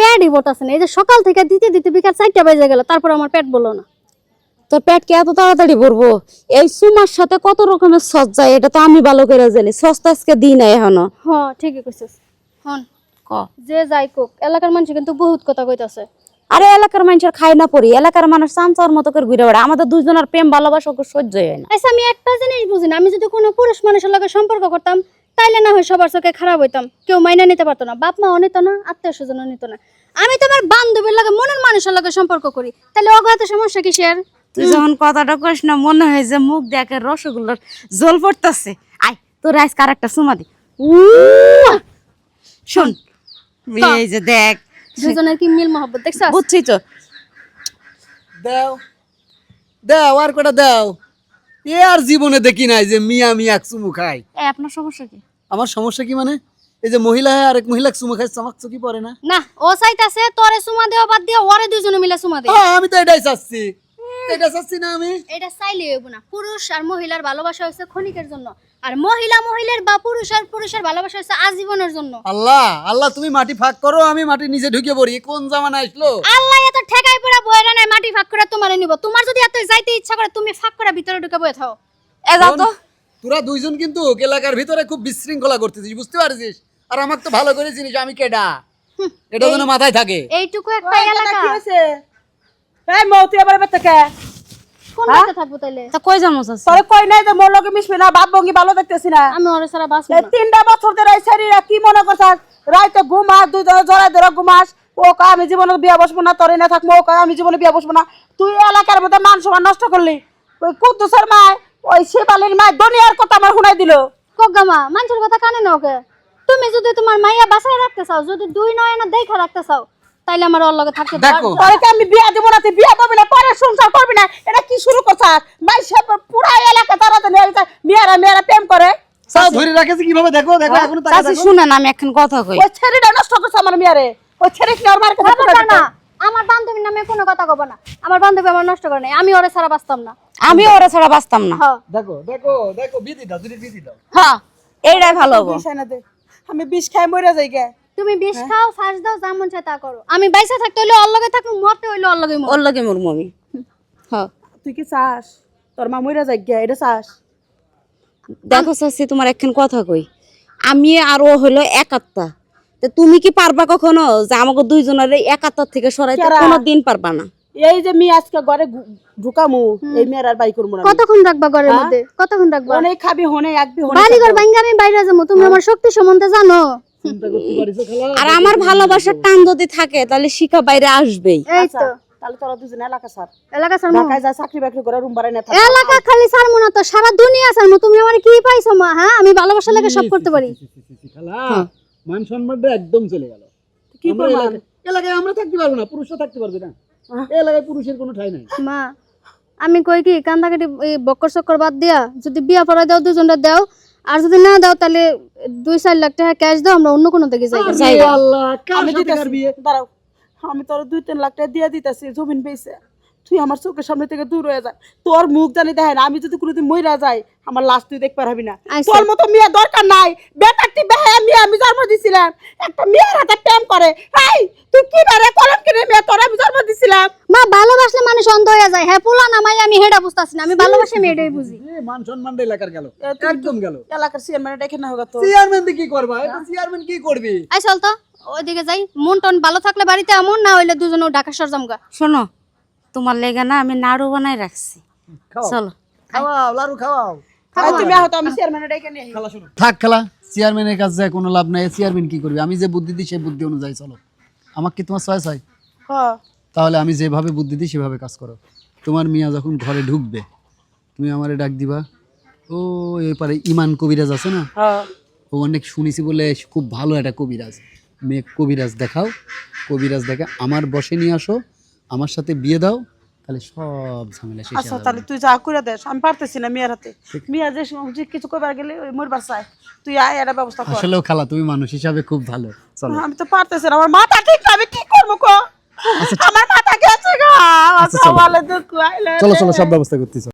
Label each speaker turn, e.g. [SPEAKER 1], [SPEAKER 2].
[SPEAKER 1] পেটই বলতাছে না। এই যে সকাল থেকে দিতে দিতে বিকাল 4টা বেজে গেল, তারপর আমার পেট বললো না।
[SPEAKER 2] তোর পেট কি এত তাড়াতাড়ি ভরবো? এই সুমার সাথে কত রকমের সস যায়, এটা তো আমি ভালো করে জানি। সস্তা আজকে দিই না এখনো।
[SPEAKER 1] হ্যাঁ ঠিকই কইছিস। হন
[SPEAKER 2] ক
[SPEAKER 1] যে যাই কোক, এলাকার মানুষ কিন্তু বহুত কথা কইতাছে।
[SPEAKER 2] আরে এলাকার মানুষের খাই না পড়ি, এলাকার মানুষ চামচার মতো করে ঘুরে বেড়ায়। আমাদের দুজনের প্রেম ভালোবাসা সহ্য হয় না।
[SPEAKER 1] আচ্ছা আমি একটা জিনিস বুঝি না, আমি যদি কোনো পুরুষ মানুষের লগে সম্পর্ক করতাম তাইলে না হয় সবার চোখে খারাপ হইতাম, কেউ মাইনা নিতে পারতো না, বাপ মাও নিত না, আত্মীয় স্বজনও নিত না। আমি তোমার বান্ধবীর লগে মনের মানুষের লগে সম্পর্ক করি, তাহলে অগাধ সমস্যা কিসের?
[SPEAKER 2] তুই যখন কথাটা কইস না মনে হয় যে মুখ দেখে রসগোল্লার জল পড়তেছে। আয় তোর আজকে আর একটা চুমা দি। শোন এই যে দেখ
[SPEAKER 1] দুজনের কি মিল মহব্বত দেখছ?
[SPEAKER 2] বুঝছি তো।
[SPEAKER 3] দাও দাও আর কটা দাও। এ আর জীবনে দেখি নাই যে মিয়া মিয়া চুমু খায়।
[SPEAKER 2] আপনার সমস্যা কি?
[SPEAKER 3] আমার সমস্যা কি মানে? এই যে মহিলা হয় আরেক মহিলা চুমু খায়, চমক চকি পড়ে না?
[SPEAKER 1] না ও চাইতাছে তোরে চুমা দেওয়া বাদ দিয়ে ওরে দুজনে মিলে চুমা দে।
[SPEAKER 3] হ্যাঁ আমি তো এটাই চাচ্ছি, এটা চাচ্ছি না আমি।
[SPEAKER 1] এটা চাইলে হইব না। পুরুষ আর মহিলার ভালোবাসা হচ্ছে ক্ষণিকের জন্য, আর মহিলা মহিলার বা পুরুষ আর পুরুষের ভালোবাসা হচ্ছে আজীবনের জন্য।
[SPEAKER 3] আল্লাহ আল্লাহ, তুমি মাটি ফাঁক করো, আমি মাটি নিচে ঢুকে পড়ি। কোন জামানা আসলো?
[SPEAKER 1] আল্লাহ এত ঠেকাই পড়া বইরা নাই, মাটি ফাঁক করে তোমারে নিব। তোমার যদি এত যাইতে ইচ্ছা করে তুমি ফাঁক করে ভিতরে ঢুকে বসে থাও।
[SPEAKER 2] এ যাও তো।
[SPEAKER 3] তোরা দুইজন কিন্তু এলাকার ভিতরে খুব বিশৃঙ্খলা করতেছিস, বুঝতে পারছিস? আর আমার তো ভালো করে চিনিস আমি কেডা, এটা যেন মাথায় থাকে।
[SPEAKER 1] এইটুকু একটা এলাকা
[SPEAKER 4] এই মৌতি আবার বেতকে
[SPEAKER 1] কোন দিকে থাকবো তাইলে?
[SPEAKER 2] তা কই যামু চাচা?
[SPEAKER 4] তোরে কই নাই যে মোর লগে মিশবি না, বাপ বঙ্গি ভালো দেখতেছি না।
[SPEAKER 1] আমি ওরে সারা বাঁচবো
[SPEAKER 4] এই
[SPEAKER 1] না।
[SPEAKER 4] 3টা বছর ধরে এই শরীরে কি মনে করছাস? রাইতে ঘুমাস, দুই ধরে জড়াই ধরে ঘুমাস। ও কয় আমি জীবনে বিয়া বসবো না, তোরে না থাকবো। ও কয় আমি জীবনে বিয়া বসবো না। তুই এলাকার মধ্যে মান সম্মান নষ্ট করলি। ওই কুদ্দুসের মায়, ওই শিবালির মায় দুনিয়ার কথা আমার শুনাই দিল।
[SPEAKER 1] কোগামা মানুষের কথা কানে নাও কে? তুমি যদি তোমার মাইয়া বাসায় রাখতে চাও, যদি দুই নয়না দেখা রাখতে চাও, তাইলে আমার ওর লগে থাকতে দাও।
[SPEAKER 3] দেখো
[SPEAKER 4] তোরে কি আমি বিয়া দিব না? তুই বিয়া পাবি না, পরে সংসার করবি না। এটা কি শুরু করছাস? ভাই সে পুরা এলাকা তারা তো মেয়েরা মেয়েরা প্রেম করে।
[SPEAKER 3] সব ধরে রাখেছে কিভাবে, দেখো দেখো এখনো তাকে
[SPEAKER 2] চাচি
[SPEAKER 3] দেখো।
[SPEAKER 2] শুনেন আমি এখন কথা কই।
[SPEAKER 4] ওই ছেলেটা নষ্ট করছে আমার মেয়ারে। ওই ছেলে কি আর মার কথা
[SPEAKER 1] খবরদার না, আমার বান্ধবীর নামে কোনো কথা কব না। আমার বান্ধবী আমার নষ্ট করে নাই, আমি ওরে সারা বাঁচতাম না।
[SPEAKER 2] আমি ওরা ছাড়া বাঁচতাম না।
[SPEAKER 1] হ্যাঁ
[SPEAKER 3] দেখো দেখো দেখো, বিধি দাও, যদি বিধি দাও।
[SPEAKER 2] হ্যাঁ এইটাই ভালো হবো।
[SPEAKER 4] বিষ এনে দে। আমি বিষ খাই মরে যাই গে।
[SPEAKER 1] তুমি বিষ খাও, ফাঁস দাও, যা মন চায় তা করো। আমি বাইসা থাকতে হইলে ওর লগে থাকবো, মরতে হইলে ওর লগে মরবো।
[SPEAKER 2] ওর লগে মোর মমি। হ্যাঁ
[SPEAKER 4] তুই কি চাস তোর মা মরে যাই গে? এটা চাস?
[SPEAKER 2] দেখো চাচি তোমার একখান কথা কই, আমি আর ও হলো এক আত্মা। তা তুমি কি পারবা কখনো যে আমাকে দুইজনের এক আত্মার থেকে সরাইতে?
[SPEAKER 4] কেরা?
[SPEAKER 2] কোনো দিন পারবা না।
[SPEAKER 4] এই যে মি আজকে ঘরে ঢুকামু, এই মেয়ের আর বাই করবো না।
[SPEAKER 1] কতক্ষণ রাখবা ঘরের মধ্যে? কতক্ষণ রাখবা?
[SPEAKER 4] অনেক খাবি হনে একবি হনে।
[SPEAKER 1] বাড়ি ঘর ভাঙ্গা আমি বাইরে যাবো। তুমি আমার শক্তি সম্বন্ধে জানো।
[SPEAKER 3] চিন্তা করতে পারিস খালা?
[SPEAKER 2] আর আমার ভালোবাসার টান যদি থাকে তাহলে শিখা বাইরে আসবেই।
[SPEAKER 1] এই তো
[SPEAKER 4] তাহলে তোরা দুজন এলাকা সার,
[SPEAKER 1] এলাকা সারমু।
[SPEAKER 4] ঢাকায় যা চাকরি বাকরি করে রুম ভাড়া না থাক।
[SPEAKER 1] এলাকা খালি সারমু না তো, সারা দুনিয়া সারমু। তুমি আমার কি পাইছো মা? হ্যাঁ আমি ভালোবাসা লাগে সব করতে পারি।
[SPEAKER 3] খালা মান সম্মানটা একদম চলে গেল।
[SPEAKER 4] কি
[SPEAKER 3] আমরা
[SPEAKER 4] প্রমাণ?
[SPEAKER 3] এলাকায় আমরা থাকতে পারবো না, পুরুষরা থাকতে পারবে না। এই এলাকায় পুরুষের কোনো ঠাঁই নাই।
[SPEAKER 1] মা আমি কই কি কান্দাকাটি এই বক্কর চক্কর বাদ দিয়া যদি বিয়া পড়াই দাও, দুজনটা দাও। আর যদি না দাও তাহলে 2-4 লাখ টাকা ক্যাশ দাও, আমরা অন্য কোনো দিকে যাই।
[SPEAKER 3] আরে আল্লাহ, কার
[SPEAKER 4] আমি
[SPEAKER 3] সাথে কার
[SPEAKER 4] দিতেছি,
[SPEAKER 3] বিয়ে?
[SPEAKER 4] দাঁড়াও। আমি তোর 2-3 লাখ টাকা দিয়ে দিতেছি জমিন পেয়েছে। তুই আমার চোখের সামনে থেকে দূর হয়ে যা। তোর মুখ জানি দেখে না। আমি যদি কোনোদিন মইরা যাই, আমার লাশ তুই দেখতে পারবি না।
[SPEAKER 1] আচ্ছা।
[SPEAKER 4] তোর মতো মেয়ে দরকার নাই। বেটারটি বেহে মেয়ে আমি জন্ম দিছিলাম, একটা মেয়ের হাতে প্রেম করে। এই তুই কি না রে কলম কিনে মেয়ে তোর আমি জন্ম দিছিলাম।
[SPEAKER 1] মা ভালোবাসলে মানুষ অন্ধ হয়ে যায়। হ্যাঁ পোলা নামাই আমি হেডা বুঝতাছি না। আমি ভালোবাসি আমি এটাই বুঝি।
[SPEAKER 3] এ মান সম্মানটা এলাকার গেল, একদম গেল।
[SPEAKER 4] এলাকার চেয়ারম্যান ডেকে না হোক তো।
[SPEAKER 3] চেয়ারম্যান কি করবা? এটা চেয়ারম্যান কি করবে?
[SPEAKER 1] আই চল তো ওইদিকে যাই। মন টন ভালো থাকলে বাড়িতে এমন, না হইলে দুজনে ঢাকা শহর যামগা।
[SPEAKER 2] শোনো তোমার লেগে না আমি নাড়ু বানাই রাখছি।
[SPEAKER 3] খাও
[SPEAKER 2] চলো
[SPEAKER 3] খাওয়াও, লাড়ু খাওয়াও।
[SPEAKER 4] এই তুমি আহত, আমি চেয়ারম্যান ডেকে নিয়ে
[SPEAKER 3] খালা শুনো, থাক খালা, চেয়ারম্যানের কাছে কোনো লাভ নাই। চেয়ারম্যান কি করবে? আমি যে বুদ্ধি দিই সেই বুদ্ধি অনুযায়ী চলো। আমার কি তোমার চয়েস হয়?
[SPEAKER 4] হ্যাঁ
[SPEAKER 3] তাহলে আমি যেভাবে বুদ্ধি দিই সেভাবে কাজ করো। তোমার মিয়া যখন ঘরে ঢুকবে তুমি আমারে ডাক দিবা। ও এপারে ইমান কবিরাজ আছে না,
[SPEAKER 4] হ্যাঁ
[SPEAKER 3] ও অনেক শুনেছি বলে খুব ভালো একটা কবিরাজ। মেয়ে কবিরাজ দেখাও, কবিরাজ দেখে আমার বসে নিয়ে আসো, আমার সাথে বিয়ে দাও, তাহলে সব ঝামেলা শেষ
[SPEAKER 4] আচ্ছা
[SPEAKER 3] হয়ে
[SPEAKER 4] তাহলে
[SPEAKER 3] যাবে।
[SPEAKER 4] তুই যা করে দেস, আমি পারতেছি না মেয়ের হাতে। মেয়ে যে কিছু করবার গেলে ওই মরবার চাই। তুই আয় একটা ব্যবস্থা কর।
[SPEAKER 3] আসলেও খালা তুমি মানুষ হিসাবে খুব ভালো। চলো
[SPEAKER 4] আমি তো পারতেছি না, আমার মাথা ঠিক না, আমি কি করবো কো? আমার মাথা গেছে গা।
[SPEAKER 3] আচ্ছা, চলো।
[SPEAKER 4] আমার দুঃখ আইলে
[SPEAKER 3] চলো চলো, সব ব্যবস্থা করতেছি।